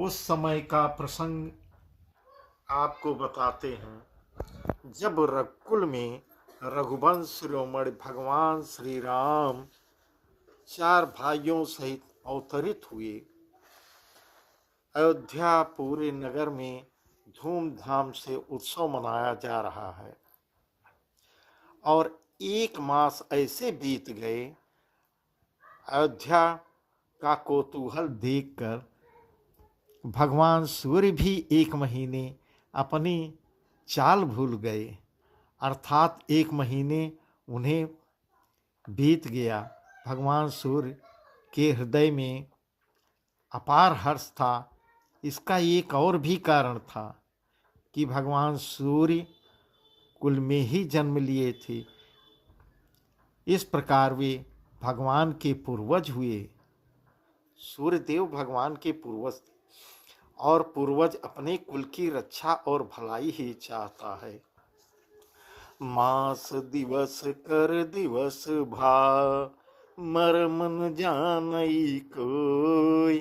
उस समय का प्रसंग आपको बताते हैं जब रघुकुल में रघुवंश शिरोमणि भगवान श्री राम 4 भाइयों सहित अवतरित हुए। अयोध्या पूरे नगर में धूमधाम से उत्सव मनाया जा रहा है और 1 मास ऐसे बीत गए। अयोध्या का कौतूहल देखकर भगवान सूर्य भी 1 महीने अपनी चाल भूल गए, अर्थात 1 महीने उन्हें बीत गया। भगवान सूर्य के हृदय में अपार हर्ष था। इसका एक और भी कारण था कि भगवान सूर्य कुल में ही जन्म लिए थे। इस प्रकार वे भगवान के पूर्वज हुए। सूर्यदेव भगवान के पूर्वज थे और पूर्वज अपने कुल की रक्षा और भलाई ही चाहता है। मास दिवस कर दिवस भा मर मन जानई कोई,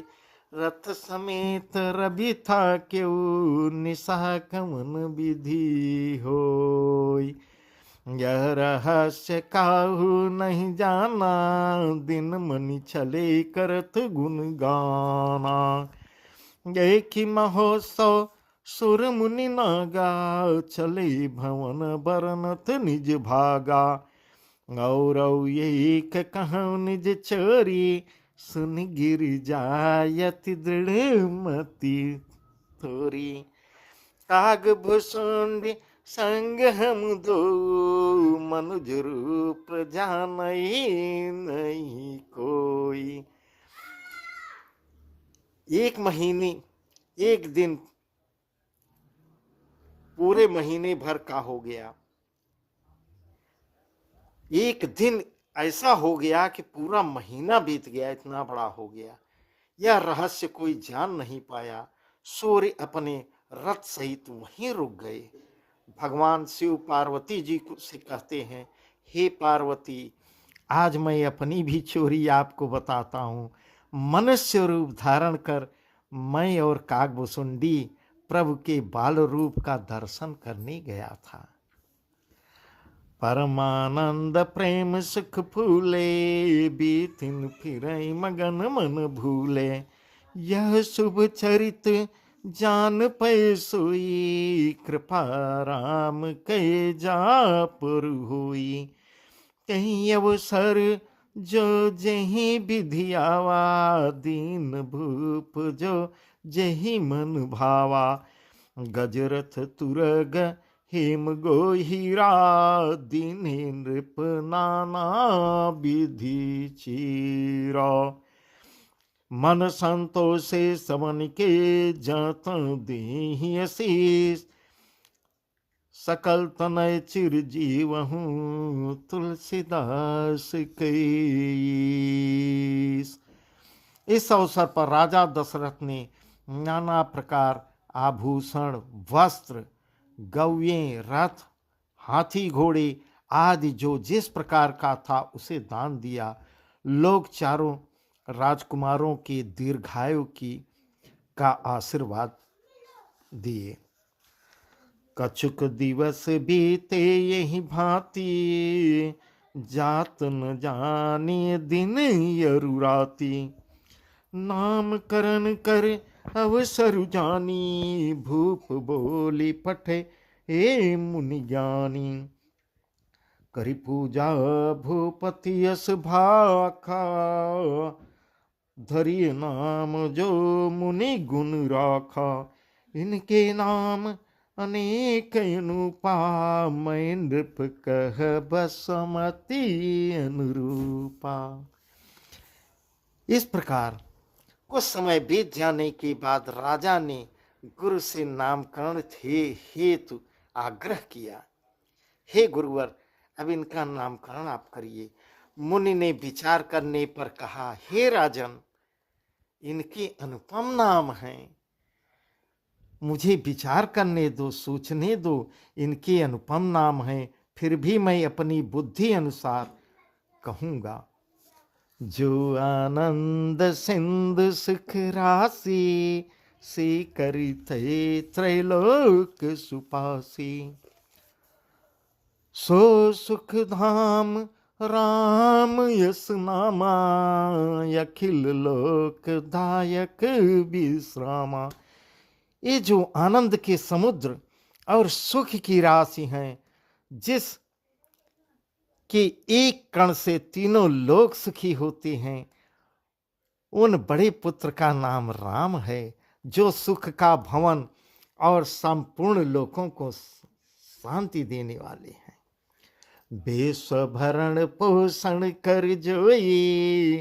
रथ समेत रवि था क्यों निशा कमन विधि होय। यह रहस्य काहू नहीं जाना, दिन मनि छले करत गुण गाना। एक ही महोत्सव सुर मुनि नागा, चले भवन बरनत निज भागा। और एक कहूँ निज चोरी, सुन गिर जायति दृढ़ मति थोरी। काग भुसुंड संग हम दो, मनुज रूप जानई नहीं कोई। 1 महीने 1 दिन पूरे महीने भर का हो गया। 1 दिन ऐसा हो गया कि पूरा महीना बीत गया, इतना बड़ा हो गया। यह रहस्य कोई जान नहीं पाया। सूर्य अपने रथ सहित वहीं रुक गए। भगवान शिव पार्वती जी से कहते हैं, हे पार्वती, आज मैं अपनी भी चोरी आपको बताता हूँ। मनुष्य रूप धारण कर मैं और कागभुसुंडी प्रभु के बाल रूप का दर्शन करने गया था। परमानंद प्रेम सुख फूले, बीतिन फिरई मगन मन भूले। यह शुभ चरित जान पै सोई, कृपा राम कै जा पर होई। कहीं अवसर जो जही विधि आवा, दीन भूप जो जही मन भावा। गजरथ तुरग हेम गोहीरा, दीने नृप नाना विधि चीरा। मन संतोषे समन के जतन देहि असीस, सकल तनय चिर जीवहूँ तुलसीदास कईस। इस अवसर पर राजा दशरथ ने नाना प्रकार आभूषण, वस्त्र, गव्यें, रथ, हाथी घोड़े आदि जो जिस प्रकार का था उसे दान दिया। लोग चारों राजकुमारों के दीर्घायु का आशीर्वाद दिए। कछुक दिवस बीते यही भांति, जात न जाने दिन यरुराती। नामकरण कर अवसर जानी, भूप बोली पठे हे मुनि ज्ञानी। करि पूजा भूपति यश भाखा, धरिय नाम जो मुनि गुण राखा। इनके नाम अनेक अनुपा, मैं नृप कह बसमति अनुरूपा। इस प्रकार कुछ समय बीत जाने के बाद राजा ने गुरु से नामकरण हेतु आग्रह किया। हे गुरुवर, अब इनका नामकरण आप करिए। मुनि ने विचार करने पर कहा, हे राजन, इनके अनुपम नाम हैं, मुझे विचार करने दो, सोचने दो। इनके अनुपम नाम हैं, फिर भी मैं अपनी बुद्धि अनुसार कहूँगा। जो आनंद सिंधु सुख राशि, से करिते त्रैलोक सुपासी। सो सुख धाम राम यस नामा, अखिल लोक दायक विश्रामा। ये जो आनंद के समुद्र और सुख की राशि हैं, जिस कि एक कण से तीनों लोक सुखी होते हैं, उन बड़े पुत्र का नाम राम है, जो सुख का भवन और संपूर्ण लोकों को शांति देने वाले हैं। विश्व भरण पोषण कर जोई,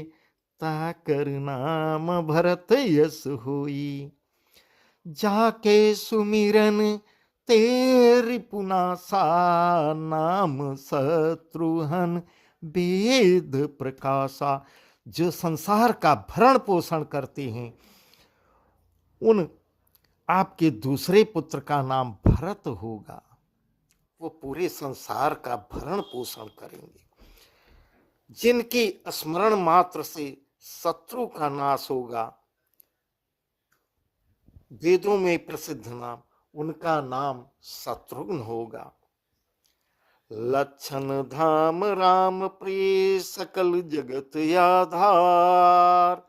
ताकर नाम भरत यस होई। जाके सुमिरन तेरी पुनासा, नाम शत्रुहन वेद प्रकाशा। जो संसार का भरण पोषण करते हैं, उन आपके दूसरे पुत्र का नाम भरत होगा। वो पूरे संसार का भरण पोषण करेंगे। जिनकी स्मरण मात्र से शत्रु का नाश होगा, वेदों में प्रसिद्ध नाम, उनका नाम शत्रुघ्न होगा। लक्षण धाम राम प्रिय, सकल जगत आधार।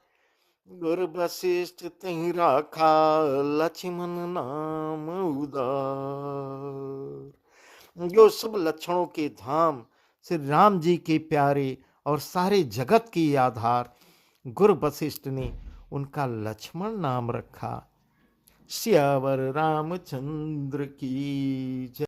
गुर वशिष्ठ तहि राखा, लक्ष्मण नाम उदार। जो सब लक्षणों के धाम श्री राम जी के प्यारे और सारे जगत के आधार गुरु वशिष्ठ ने उनका लक्ष्मण नाम रखा। सियावर रामचंद्र की जय।